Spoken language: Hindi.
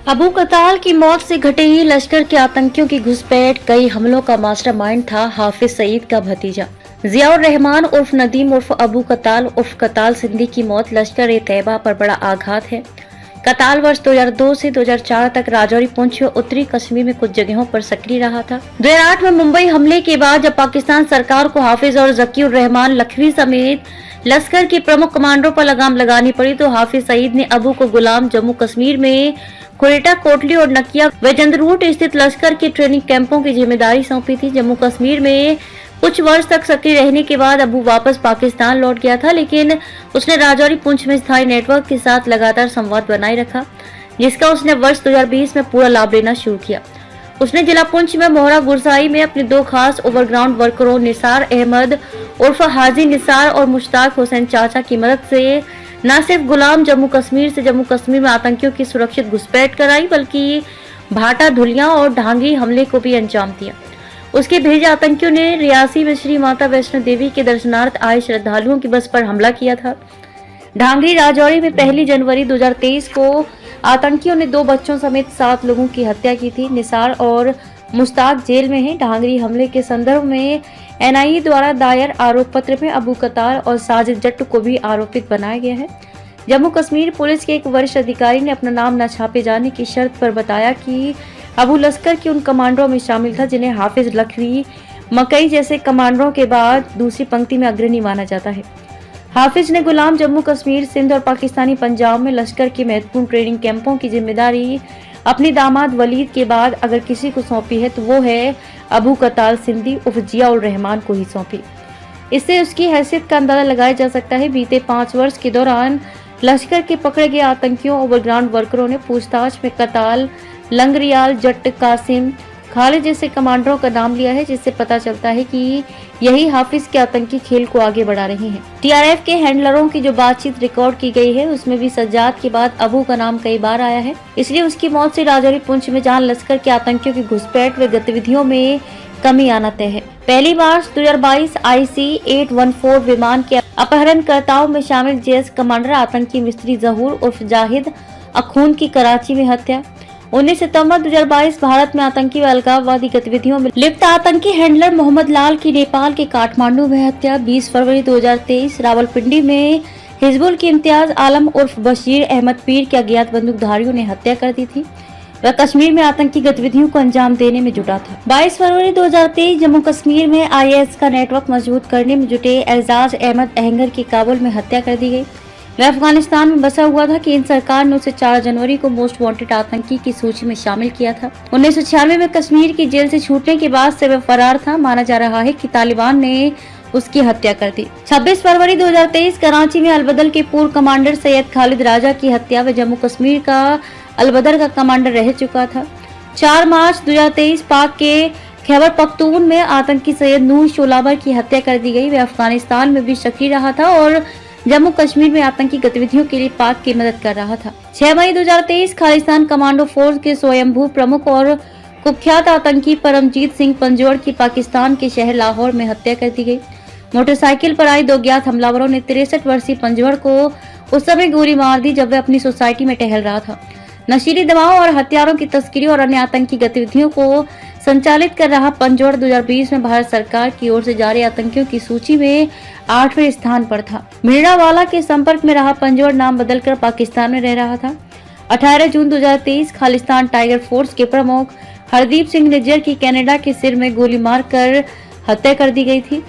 अबू कताल की मौत से घटे ही लश्कर के आतंकियों की घुसपैठ। कई हमलों का मास्टरमाइंड था हाफिज सईद का भतीजा जियाउर रहमान उर्फ नदीम उर्फ अबू कताल उर्फ कताल सिंधी की मौत लश्कर ए तैयबा पर बड़ा आघात है। कताल वर्ष 2002 से 2004 तक राजौरी, पुंछ व उत्तरी कश्मीर में कुछ जगहों पर सक्रिय रहा था। 2008 में मुंबई हमले के बाद जब पाकिस्तान सरकार को हाफिज और जकीउर रहमान लखवी समेत लश्कर के प्रमुख कमांडरों पर लगाम लगानी पड़ी तो हाफिज सईद ने अबू को गुलाम जम्मू कश्मीर में कुरेटा, कोटली और नकिया व जंदरूट स्थित लश्कर के ट्रेनिंग कैंपों की जिम्मेदारी सौंपी थी। जम्मू कश्मीर में कुछ वर्ष तक सक्रिय रहने के बाद अबू वापस पाकिस्तान लौट गया था, लेकिन उसने राजौरी, पुंछ में स्थायी नेटवर्क के साथ लगातार संवाद बनाए रखा, जिसका उसने वर्ष 2020 में पूरा लाभ लेना शुरू किया। उसने जिला पुंछ में मोहरा गुरसाई में अपने दो खास ओवरग्राउंड वर्करों निसार अहमद उर्फ हाजी निसार और मुश्ताक हुसैन चाचा की मदद से न सिर्फ गुलाम जम्मू कश्मीर में आतंकियों की सुरक्षित घुसपैठ कराई, बल्कि भाटा, धुलिया और ढांगी हमले को भी अंजाम दिया। उसके भेजे आतंकियों ने रियासी में श्री माता वैष्णो देवी के दर्शनार्थ आए श्रद्धालुओं की बस पर हमला किया था। ढांगी राजौरी में 1 जनवरी 2023 को आतंकियों ने 2 बच्चों समेत 7 लोगों की हत्या की थी। निसार और मुश्ताक जेल में हैं। ढांगरी हमले के संदर्भ में एनआईए द्वारा दायर आरोप पत्र में अबू कताल और साजिद जट्ट को भी आरोपित बनाया गया है। जम्मू कश्मीर पुलिस के एक वरिष्ठ अधिकारी ने अपना नाम न छापे जाने की शर्त पर बताया कि अबू लश्कर के उन कमांडरों में शामिल था जिन्हें हाफिज लखवी, मकई जैसे कमांडरों के बाद दूसरी पंक्ति में अग्रणी माना जाता है। हाफिज ने गुलाम जम्मू कश्मीर, सिंध और पाकिस्तानी पंजाब में लश्कर के महत्वपूर्ण ट्रेनिंग कैंपों की जिम्मेदारी अपनी दामाद वलीद के बाद अगर किसी को सौंपी है तो वो है अबू कताल सिंधी उर्फ जियाउर रहमान को ही सौंपी। इससे उसकी हैसियत का अंदाजा लगाया जा सकता है। बीते 5 वर्ष के दौरान लश्कर के पकड़े गए आतंकियों ओवरग्राउंड वर्करों ने पूछताछ में कताल, लंगरियाल, जट्ट, कासिम, खालिद जैसे कमांडरों का नाम लिया है, जिससे पता चलता है कि यही हाफिज के आतंकी खेल को आगे बढ़ा रहे हैं। टीआरएफ के हैंडलरों की जो बातचीत रिकॉर्ड की गई है उसमें भी सज्जाद के बाद अबू का नाम कई बार आया है। इसलिए उसकी मौत से राजौरी, पुंछ में जहां लश्कर के आतंकियों की घुसपैठ व गतिविधियों में कमी आना तय है। 1 मार्च 2022 IC-814 विमान के अपहरणकर्ताओं में शामिल जेएस कमांडर आतंकी मिस्त्री जहूर उर्फ जाहिद अखून की कराची में हत्या। 19 सितंबर 2022 भारत में आतंकी व अलगाववादी गतिविधियों में लिप्त आतंकी हैंडलर मोहम्मद लाल की नेपाल के काठमांडू में हत्या। 20 फरवरी 2023 रावलपिंडी में हिजबुल की इम्तियाज आलम उर्फ बशीर अहमद पीर के अज्ञात बंदूकधारियों ने हत्या कर दी थी। वह कश्मीर में आतंकी गतिविधियों को अंजाम देने में जुटा था। 22 फरवरी 2023 जम्मू कश्मीर में IS का नेटवर्क मजबूत करने में जुटे एजाज अहमद अहंगर की काबुल में हत्या कर दी गई। वह अफगानिस्तान में बसा हुआ था कि इन सरकार ने उसे 4 जनवरी को मोस्ट वांटेड आतंकी की सूची में शामिल किया था। 1996 में कश्मीर की जेल से छूटने के बाद से वह फरार था। माना जा रहा है कि तालिबान ने उसकी हत्या कर दी। 26 फरवरी 2023 कराची में अलबदर के पूर्व कमांडर सैयद खालिद राजा की हत्या। व जम्मू कश्मीर का अलबदर का कमांडर रह चुका था। 4 मार्च 2023 पाक के खैबर पख्तून में आतंकी सैयद नूर शोलाबर की हत्या कर दी गई। वह अफगानिस्तान में भी सक्रिय रहा था और जम्मू कश्मीर में आतंकी गतिविधियों के लिए पाक की मदद कर रहा था। 6 मई 2023 खालिस्तान कमांडो फोर्स के स्वयंभू प्रमुख और कुख्यात आतंकी परमजीत सिंह पंजौड़ की पाकिस्तान के शहर लाहौर में हत्या कर दी गई। मोटरसाइकिल पर आए 2 ज्ञात हमलावरों ने 63 वर्षीय पंजौड़ को उस समय गोली मार दी जब वह अपनी सोसाइटी में टहल रहा था। नशीली दवाओं और हथियारों की तस्करी और अन्य आतंकी गतिविधियों को संचालित कर रहा पंजौड़ 2020 में भारत सरकार की ओर से जारी आतंकियों की सूची में 8वें स्थान पर था। मिर्डावाला के संपर्क में रहा पंजौड़ नाम बदलकर पाकिस्तान में रह रहा था। 18 जून 2023 खालिस्तान टाइगर फोर्स के प्रमुख हरदीप सिंह निज्जर की कनाडा के सिर में गोली मारकर हत्या कर दी गई थी।